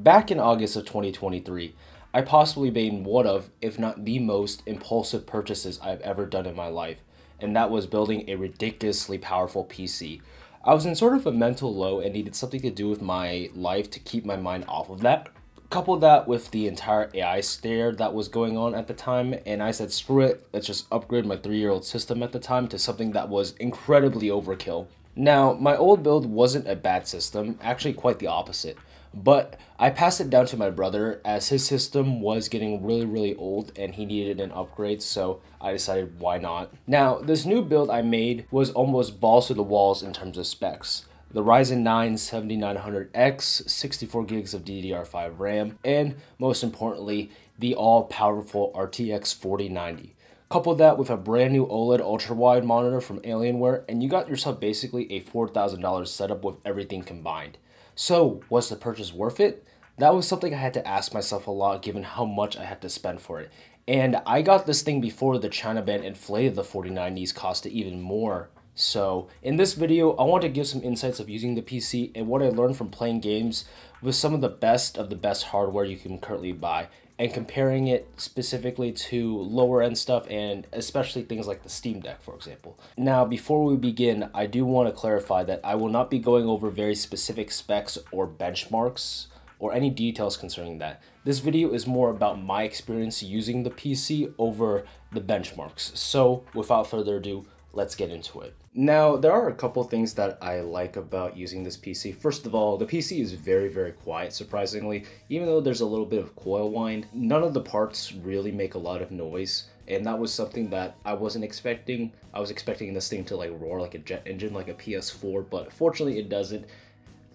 Back in August of 2023, I possibly made one of, if not the most impulsive purchases I've ever done in my life, and that was building a ridiculously powerful PC. I was in sort of a mental low and needed something to do with my life to keep my mind off of that. Couple that with the entire AI stare that was going on at the time, and I said, screw it, let's just upgrade my 3-year-old system at the time to something that was incredibly overkill. Now, my old build wasn't a bad system, actually quite the opposite. But I passed it down to my brother as his system was getting really old and he needed an upgrade, so I decided why not. Now, this new build I made was almost balls to the walls in terms of specs. The Ryzen 9 7900X, 64 gigs of DDR5 RAM, and most importantly, the all-powerful RTX 4090. Couple that with a brand new OLED ultra-wide monitor from Alienware, and you got yourself basically a $4,000 setup with everything combined. So, was the purchase worth it? That was something I had to ask myself a lot given how much I had to spend for it. And I got this thing before the China ban inflated the 4090's cost to even more. So, in this video, I want to give some insights of using the PC and what I learned from playing games with some of the best hardware you can currently buy, and comparing it specifically to lower end stuff and especially things like the Steam Deck, for example. Now, before we begin, I do want to clarify that I will not be going over very specific specs or benchmarks or any details concerning that. This video is more about my experience using the PC over the benchmarks. So, without further ado, let's get into it. Now, there are a couple things that I like about using this PC. First of all, the PC is very quiet, surprisingly. Even though there's a little bit of coil whine, none of the parts really make a lot of noise. And that was something that I wasn't expecting. I was expecting this thing to like roar like a jet engine, like a PS4, but fortunately it doesn't.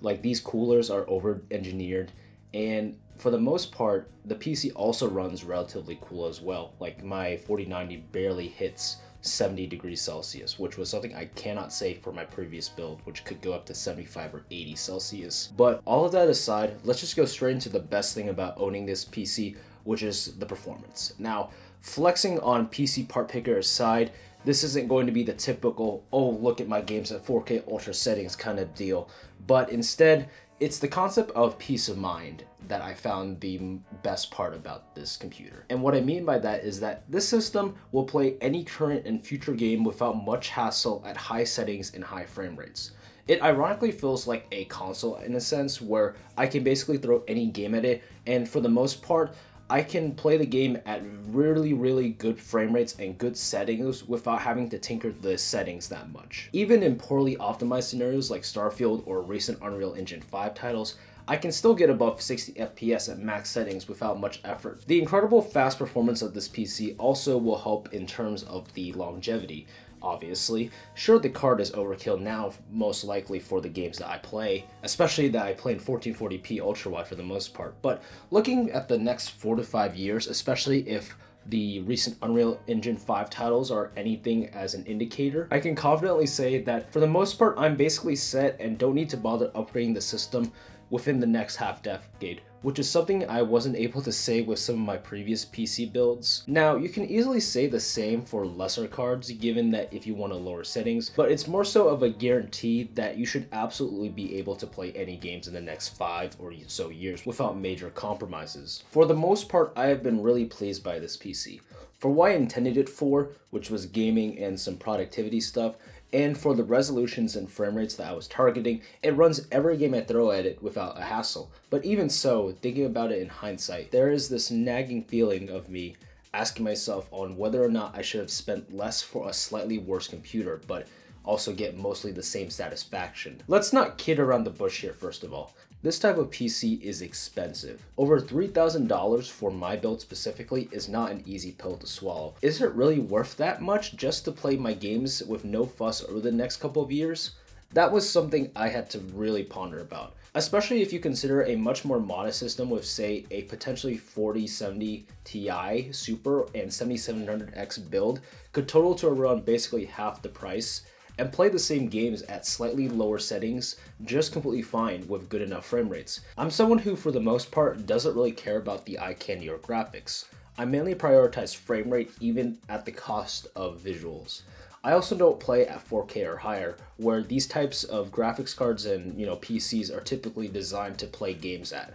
Like, these coolers are over-engineered, and for the most part, the PC also runs relatively cool as well. Like, my 4090 barely hits 70 degrees Celsius, which was something I cannot say for my previous build, which could go up to 75 or 80 Celsius. But all of that aside, let's just go straight into the best thing about owning this PC, which is the performance. Now, flexing on PC part picker aside, this isn't going to be the typical, oh, look at my games at 4K ultra settings kind of deal, but instead, it's the concept of peace of mind that I found the best part about this computer. And what I mean by that is that this system will play any current and future game without much hassle at high settings and high frame rates. It ironically feels like a console in a sense, where I can basically throw any game at it, and for the most part, I can play the game at really good frame rates and good settings without having to tinker the settings that much. Even in poorly optimized scenarios like Starfield or recent Unreal Engine 5 titles, I can still get above 60 FPS at max settings without much effort. The incredible fast performance of this PC also will help in terms of the longevity. Obviously, sure, the card is overkill now, most likely for the games that I play, especially that I play in 1440p ultra-wide for the most part, but looking at the next 4 to 5 years, especially if the recent Unreal Engine 5 titles are anything as an indicator, I can confidently say that for the most part, I'm basically set and don't need to bother upgrading the system within the next half decade, which is something I wasn't able to say with some of my previous PC builds. Now, you can easily say the same for lesser cards, given that if you want to lower settings, but it's more so of a guarantee that you should absolutely be able to play any games in the next 5 or so years without major compromises. For the most part, I have been really pleased by this PC. For what I intended it for, which was gaming and some productivity stuff, and for the resolutions and frame rates that I was targeting, it runs every game I throw at it without a hassle. But even so, thinking about it in hindsight, there is this nagging feeling of me asking myself on whether or not I should have spent less for a slightly worse computer, but also get mostly the same satisfaction. Let's not kid around the bush here, first of all. This type of PC is expensive. Over $3,000 for my build specifically is not an easy pill to swallow. Is it really worth that much just to play my games with no fuss over the next couple of years? That was something I had to really ponder about, especially if you consider a much more modest system with, say, a potentially 4070 Ti Super and 7700X build could total to around basically half the price and play the same games at slightly lower settings just completely fine with good enough frame rates. I'm someone who, for the most part, doesn't really care about the eye candy or graphics. I mainly prioritize frame rate even at the cost of visuals. I also don't play at 4K or higher, where these types of graphics cards and PCs are typically designed to play games at.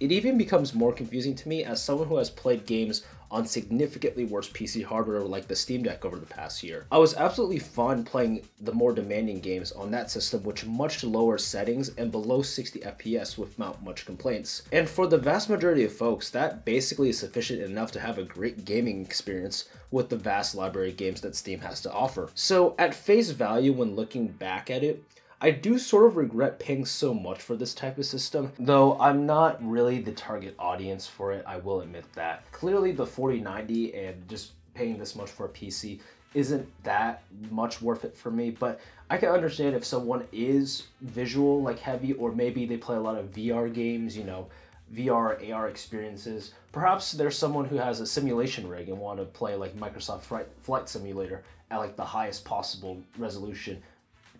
It even becomes more confusing to me as someone who has played games on significantly worse PC hardware like the Steam Deck over the past year. I was absolutely fun playing the more demanding games on that system with much lower settings and below 60 FPS without much complaints. And for the vast majority of folks, that basically is sufficient enough to have a great gaming experience with the vast library of games that Steam has to offer. So at face value, when looking back at it, I do sort of regret paying so much for this type of system, though I'm not really the target audience for it, I will admit that. Clearly the 4090 and just paying this much for a PC isn't that much worth it for me, but I can understand if someone is visual like heavy, or maybe they play a lot of VR games, you know, VR, AR experiences. Perhaps there's someone who has a simulation rig and want to play like Microsoft Flight Simulator at like the highest possible resolution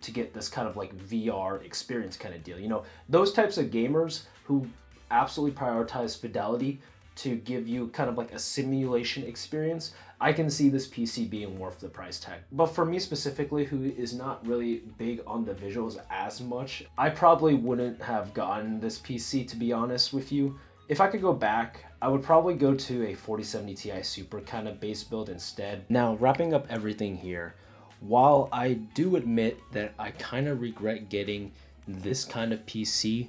to get this kind of like VR experience kind of deal. You know, those types of gamers who absolutely prioritize fidelity to give you kind of like a simulation experience, I can see this PC being worth the price tag. But for me specifically, who is not really big on the visuals as much, I probably wouldn't have gotten this PC, to be honest with you. If I could go back, I would probably go to a 4070 Ti Super kind of base build instead. Now, wrapping up everything here, while I do admit that I kind of regret getting this kind of PC,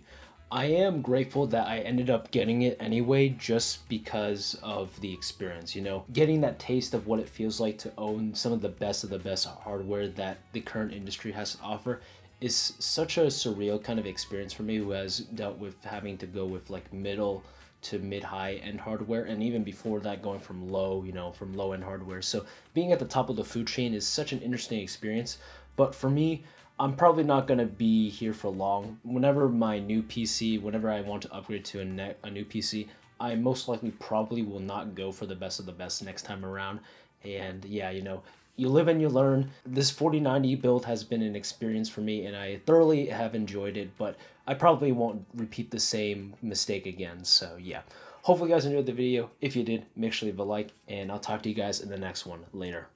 I am grateful that I ended up getting it anyway, just because of the experience, you know, getting that taste of what it feels like to own some of the best hardware that the current industry has to offer is such a surreal kind of experience for me, who has dealt with having to go with like middle to mid-high end hardware, and even before that going from low, you know, from low end hardware. So being at the top of the food chain is such an interesting experience. But for me, I'm probably not going to be here for long. Whenever my new PC, whenever I want to upgrade to a new PC, I most likely probably will not go for the best of the best next time around. And yeah, you know, you live and you learn. This 4090 build has been an experience for me, and I thoroughly have enjoyed it, but I probably won't repeat the same mistake again. So yeah, hopefully you guys enjoyed the video. If you did, make sure to leave a like, and I'll talk to you guys in the next one later.